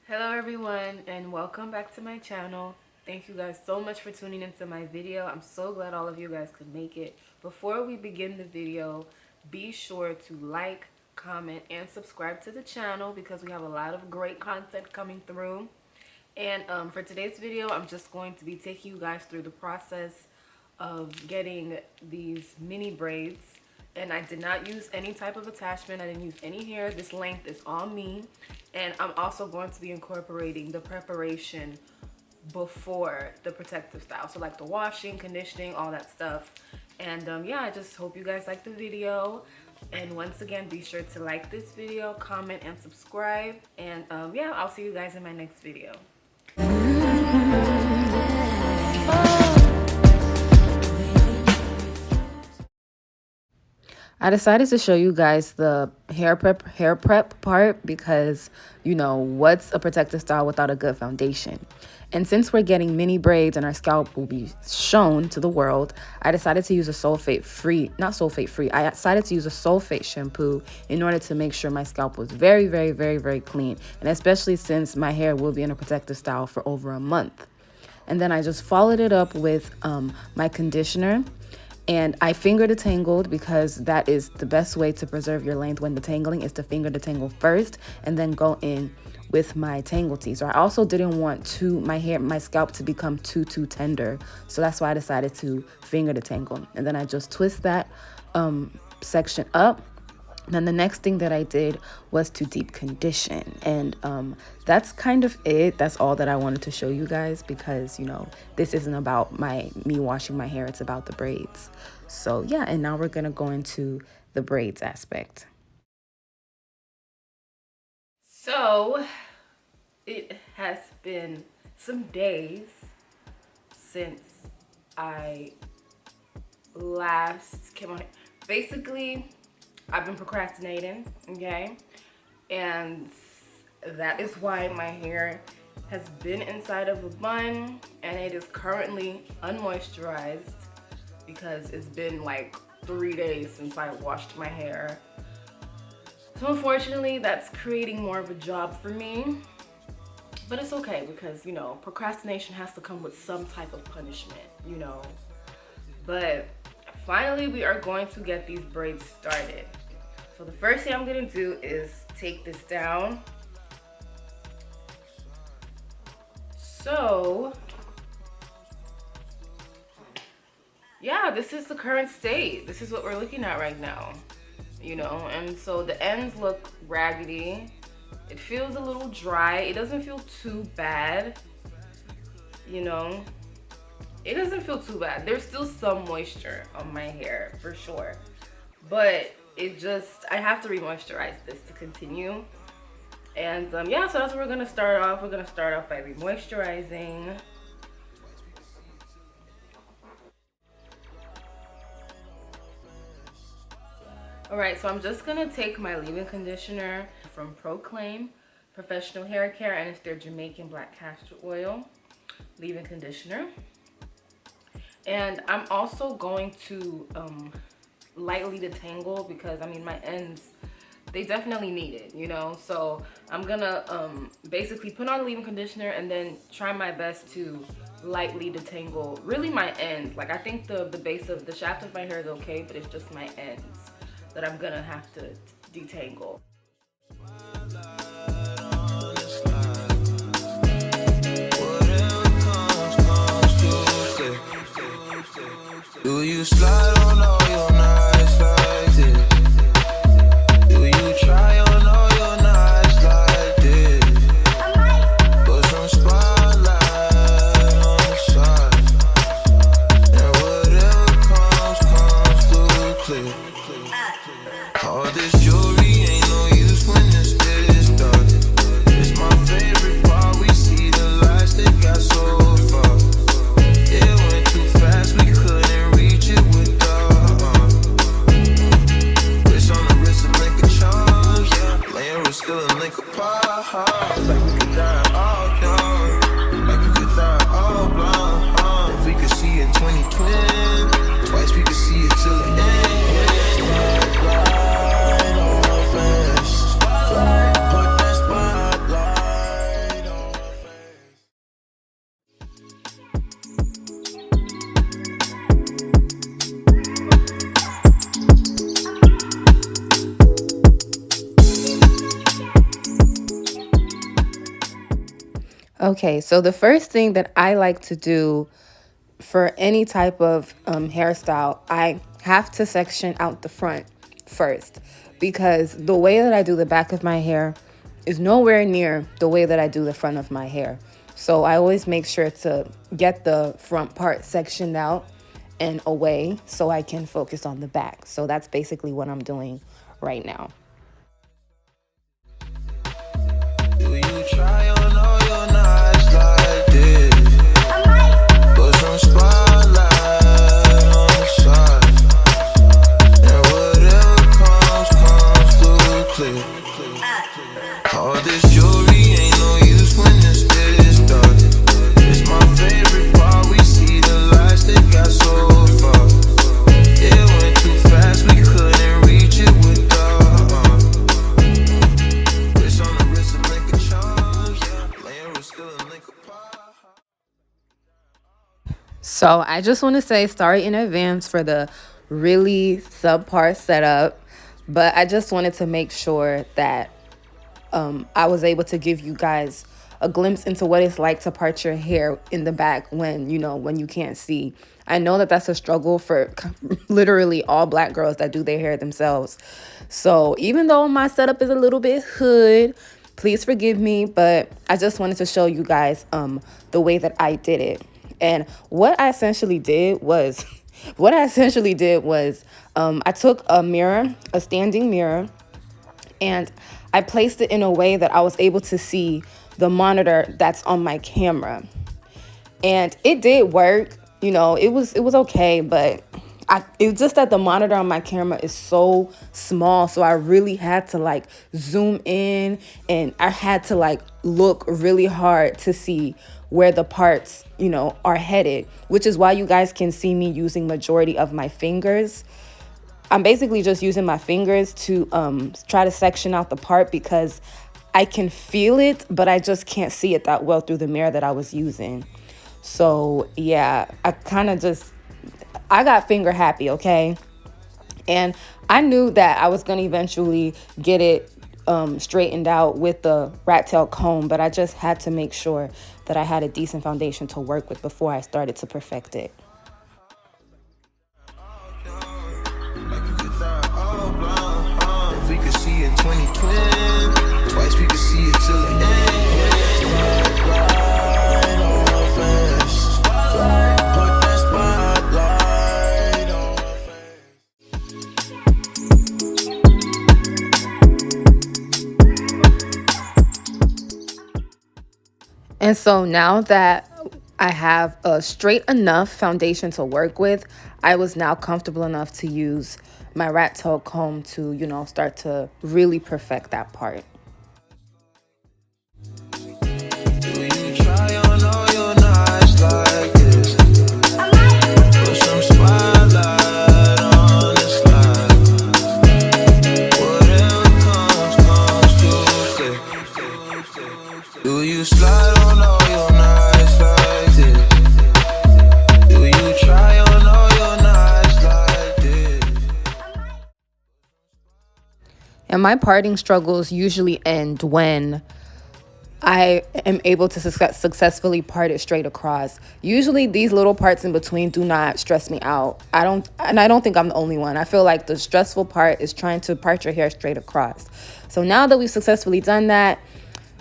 Hello everyone and welcome back to my channel. Thank you guys so much for tuning into my video. I'm so glad all of you guys could make it. Before we begin the video, be sure to like, comment, and subscribe to the channel because we have a lot of great content coming through. And for today's video, I'm just going to be taking you guys through the process of getting these mini braids. And I did not use any type of attachment. I didn't use any hair. This length is all me. And I'm also going to be incorporating the preparation before the protective style. So like the washing, conditioning, all that stuff. And yeah, I just hope you guys like the video. And once again, be sure to like this video, comment, and subscribe. And yeah, I'll see you guys in my next video. I decided to show you guys the hair prep part because, you know, what's a protective style without a good foundation? And since we're getting mini braids and our scalp will be shown to the world, I decided to use a I decided to use a sulfate shampoo in order to make sure my scalp was very, very, very, very clean. And especially since my hair will be in a protective style for over a month. And then I just followed it up with my conditioner. And I finger detangled because that is the best way to preserve your length when detangling, is to finger detangle first and then go in with my tangle teaser. So I also didn't want my scalp to become too tender. So that's why I decided to finger detangle. And then I just twist that section up. And then the next thing that I did was to deep condition. And that's kind of it. That's all that I wanted to show you guys because, you know, this isn't about me washing my hair. It's about the braids. So yeah, and now we're going to go into the braids aspect. So it has been some days since I last came on. Basically, I've been procrastinating, okay? And that is why my hair has been inside of a bun and it is currently unmoisturized because it's been like 3 days since I washed my hair. So unfortunately, that's creating more of a job for me. But it's okay because, you know, procrastination has to come with some type of punishment, you know? But finally, we are going to get these braids started. So the first thing I'm going to do is take this down. So, yeah, this is the current state. This is what we're looking at right now, you know? And so the ends look raggedy. It feels a little dry. It doesn't feel too bad, you know? It doesn't feel too bad. There's still some moisture on my hair for sure, but I have to re-moisturize this to continue. And yeah, so that's what we're gonna start off. We're gonna start off by re-moisturizing. All right, so I'm just gonna take my leave-in conditioner from Proclaim Professional Hair Care, and it's their Jamaican black castor oil leave-in conditioner. And I'm also going to lightly detangle because, I mean, my ends, they definitely need it, you know? So I'm gonna basically put on a leave-in conditioner and then try my best to lightly detangle really my ends. Like, I think the base of the shaft of my hair is okay, but it's just my ends that I'm gonna have to detangle. Do you slide on all your nights like this? Do you try on all your nights like this? Put some spotlight on the side, and whatever comes through clear. All this jewelry ain't no use when it's this dark. It's my favorite part. We see the lights that got so far. It went too fast, we couldn't reach it with the wrist on the wrist and link of charms, yeah. Laying with still a link apart. Like we could die all young, like we could die all blonde. If we could see it 2020, twice we could see it till the end. Right on Okay, so the first thing that I like to do for any type of hairstyle, I have to section out the front first, because the way that I do the back of my hair is nowhere near the way that I do the front of my hair. So I always make sure to get the front part sectioned out and away so I can focus on the back. So that's basically what I'm doing right now. Do you try on all your nights like this? Put some spotlight on the side, and whatever comes through clear. All this jewelry ain't no use when it's this dark. It's my favorite part. We see the lights that got so far. It went too fast, we couldn't reach it with the wrist on the wrist and link of charms. Yeah, laying was still a link apart. So I just want to say sorry in advance for the really subpar setup, but I just wanted to make sure that I was able to give you guys a glimpse into what it's like to part your hair in the back when, when you can't see. I know that that's a struggle for literally all black girls that do their hair themselves. So even though my setup is a little bit hood, please forgive me, but I just wanted to show you guys the way that I did it. And what I essentially did was I took a mirror, a standing mirror, and I placed it in a way that I was able to see the monitor that's on my camera. And it did work, it was okay, but it's just that the monitor on my camera is so small, so I really had to like zoom in, and I had to like look really hard to see where the parts, are headed, which is why you guys can see me using majority of my fingers. I'm basically just using my fingers to try to section out the part, because I can feel it, but I just can't see it that well through the mirror that I was using. So yeah, I got finger happy, okay? And I knew that I was going to eventually get it straightened out with the rat tail comb, but I just had to make sure that I had a decent foundation to work with before I started to perfect it. If we could see in 2020, twice we could see it till the end. Spotlight on her face. Spotlight, put that spotlight on her face. And so now that I have a straight enough foundation to work with, I was now comfortable enough to use my rat tail comb to, start to really perfect that part. Do you try on all your nights like this? Put some spotlight on the slide. Whatever comes through clear. Do you slide on all your nights like this? Do you try on all your nights like this? And my parting struggles usually end when I am able to successfully part it straight across. Usually these little parts in between do not stress me out. I don't think I'm the only one. I feel like the stressful part is trying to part your hair straight across. So now that we've successfully done that,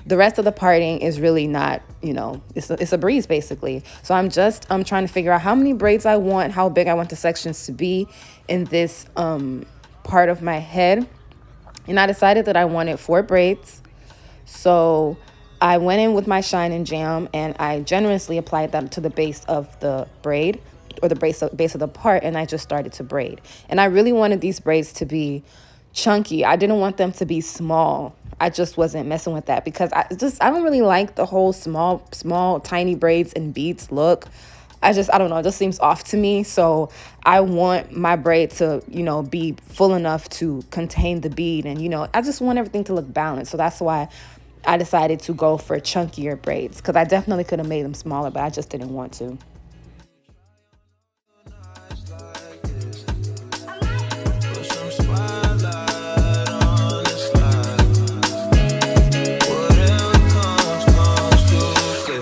the rest of the parting is really not, it's a breeze basically. So I'm trying to figure out how many braids I want, how big I want the sections to be in this part of my head. And I decided that I wanted 4 braids. So I went in with my Shine and Jam, and I generously applied that to the base of the braid, or the base of the part, and I just started to braid. And I really wanted these braids to be chunky. I didn't want them to be small. I just wasn't messing with that, because I don't really like the whole small tiny braids and beads look. I don't know, it just seems off to me. So I want my braid to, be full enough to contain the bead, and I just want everything to look balanced. So that's why I decided to go for chunkier braids, because I definitely could have made them smaller, but I just didn't want to. Whatever comes through clear.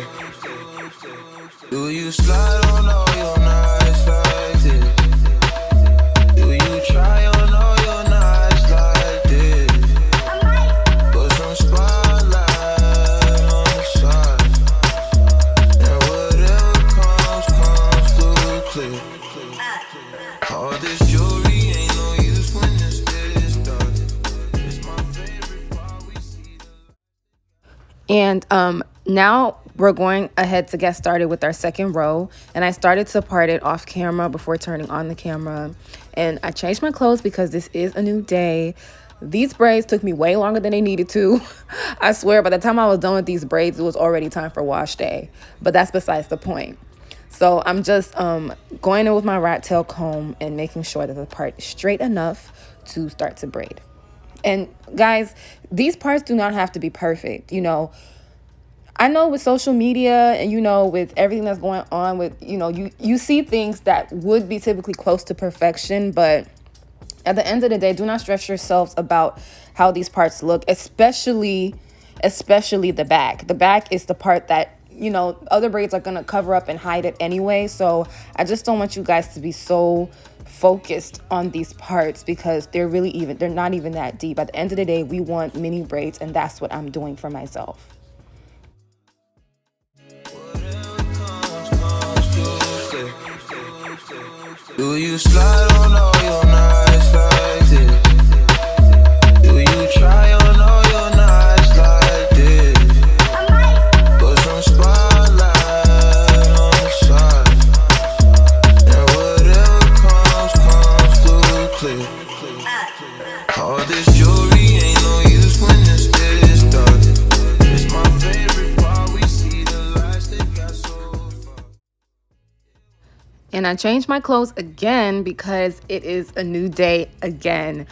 And now we're going ahead to get started with our second row. And I started to part it off camera before turning on the camera. And I changed my clothes because this is a new day. These braids took me way longer than they needed to. I swear, by the time I was done with these braids, it was already time for wash day. But that's besides the point. So I'm just going in with my rat tail comb and making sure that the part is straight enough to start to braid. And guys, these parts do not have to be perfect. You know, I know with social media and, you know, with everything that's going on with, you know, you see things that would be typically close to perfection. But at the end of the day, do not stress yourselves about how these parts look, especially the back. The back is the part that, you know, other braids are going to cover up and hide it anyway. So I just don't want you guys to be so focused on these parts because they're not even that deep. At the end of the day, we want mini braids, and that's what I'm doing for myself. Do you slide on all your nights like this? Do you try on all your nights like this? Put some spotlight on the side, and whatever comes through clear. All this jewelry ain't no use when it's dark. It's my favorite part. We see the lights that got so far. And I changed my clothes again because it is a new day again.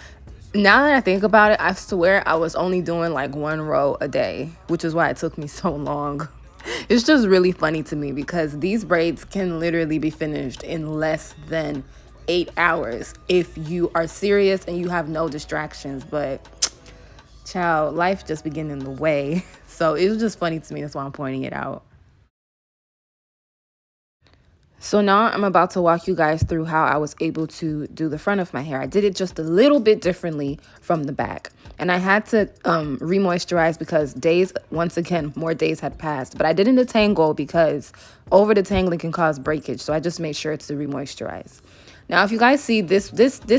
Now that I think about it, I swear I was only doing like one row a day, which is why it took me so long. It's just really funny to me because these braids can literally be finished in less than 8 hours if you are serious and you have no distractions. But child, life just be getting in the way. So it was just funny to me. That's why I'm pointing it out. So now I'm about to walk you guys through how I was able to do the front of my hair. I did it just a little bit differently from the back. And I had to re-moisturize because once again, more days had passed. But I didn't detangle because over detangling can cause breakage. So I just made sure to re-moisturize. Now, if you guys see this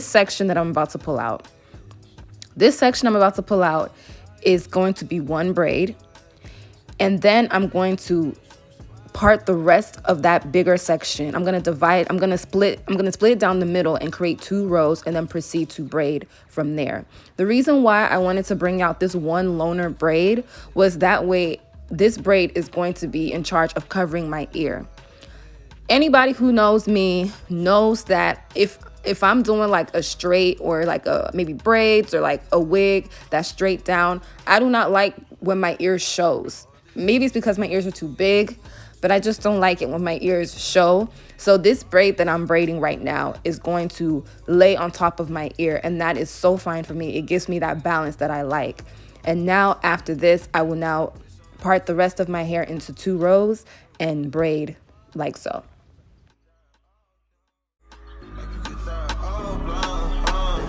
section that I'm about to pull out, is going to be one braid. And then I'm going to part the rest of that bigger section. I'm going to split it down the middle and create 2 rows and then proceed to braid from there. The reason why I wanted to bring out this one loner braid was that way this braid is going to be in charge of covering my ear. Anybody who knows me knows that if I'm doing like a straight or like a maybe braids or like a wig that's straight down, I do not like when my ear shows. Maybe it's because my ears are too big, but I just don't like it when my ears show. So this braid that I'm braiding right now is going to lay on top of my ear, and that is so fine for me. It gives me that balance that I like. And now after this, I will now part the rest of my hair into 2 rows and braid like so.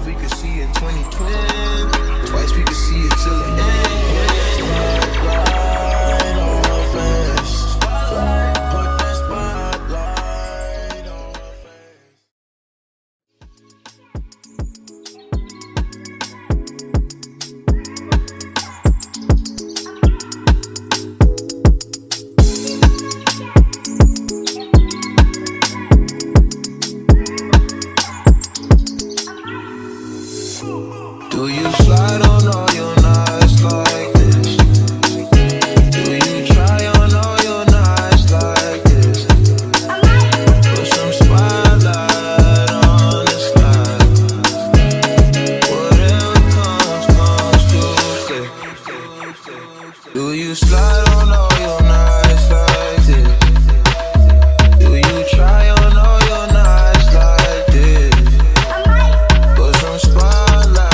We could see in 2020, twice we could see it till the end. Do you slide on all your nights like this? Do you try on all your nights like this? Put some spotlight on the slide. Whatever comes through clear. Do you slide on all your nights like this? Do you try on all your nights like this? Put some spotlight.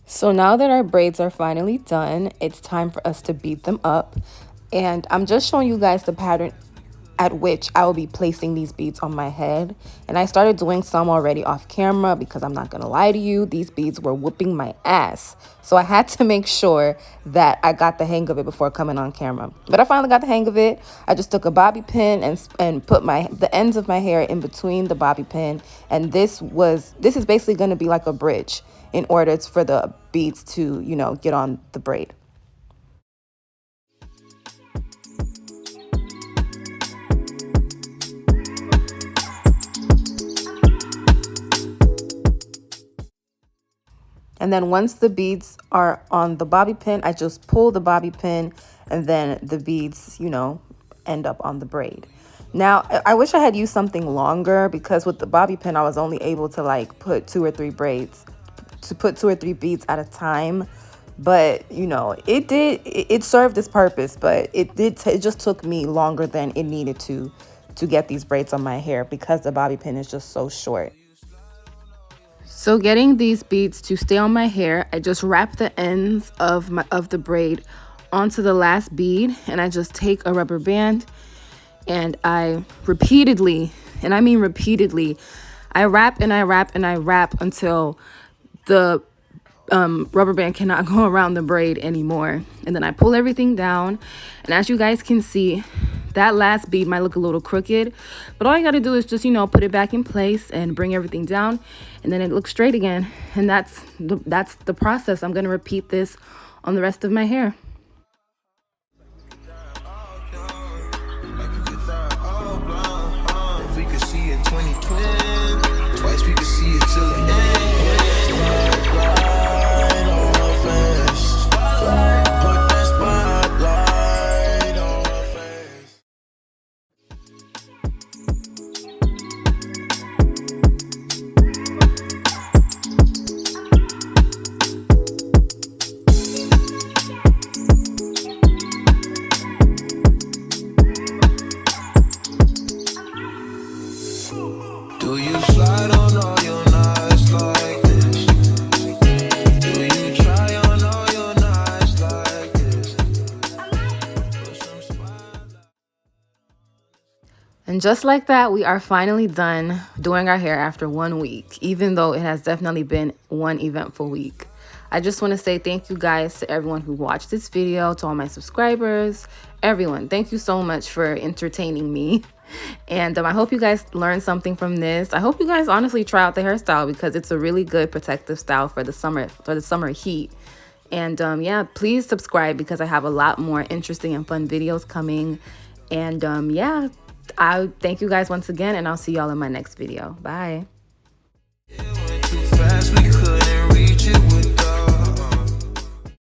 So now that our braids are finally done, it's time for us to beat them up. And I'm just showing you guys the pattern at which I will be placing these beads on my head. And I started doing some already off camera because I'm not gonna lie to you, these beads were whooping my ass. So I had to make sure that I got the hang of it before coming on camera. But I finally got the hang of it. I just took a bobby pin and put the ends of my hair in between the bobby pin. And this is basically gonna be like a bridge in order for the beads to, you know, get on the braid. And then once the beads are on the bobby pin, I just pull the bobby pin and then the beads, you know, end up on the braid. Now, I wish I had used something longer because with the bobby pin, I was only able to like put 2 or 3 beads at a time. But, you know, it served its purpose, but it just took me longer than it needed to get these braids on my hair because the bobby pin is just so short. So getting these beads to stay on my hair, I just wrap the ends of the braid onto the last bead, and I just take a rubber band and I repeatedly, and I mean repeatedly, I wrap and I wrap and I wrap until the rubber band cannot go around the braid anymore. And then I pull everything down, and as you guys can see, that last bead might look a little crooked, but all you got to do is just, you know, put it back in place and bring everything down, and then it looks straight again. And that's the process. I'm going to repeat this on the rest of my hair. If we could see in 2020, twice we could see it till the end. Do you slide on all your nights like this? Do you try on all your nights like this? And just like that, we are finally done doing our hair after 1 week, even though it has definitely been one eventful week. I just want to say thank you guys to everyone who watched this video, to all my subscribers, everyone. Thank you so much for entertaining me. And I hope you guys learned something from this. I hope you guys honestly try out the hairstyle because it's a really good protective style for the summer heat. And yeah, please subscribe because I have a lot more interesting and fun videos coming. And yeah, I thank you guys once again, and I'll see y'all in my next video. Bye. It went too fast, we could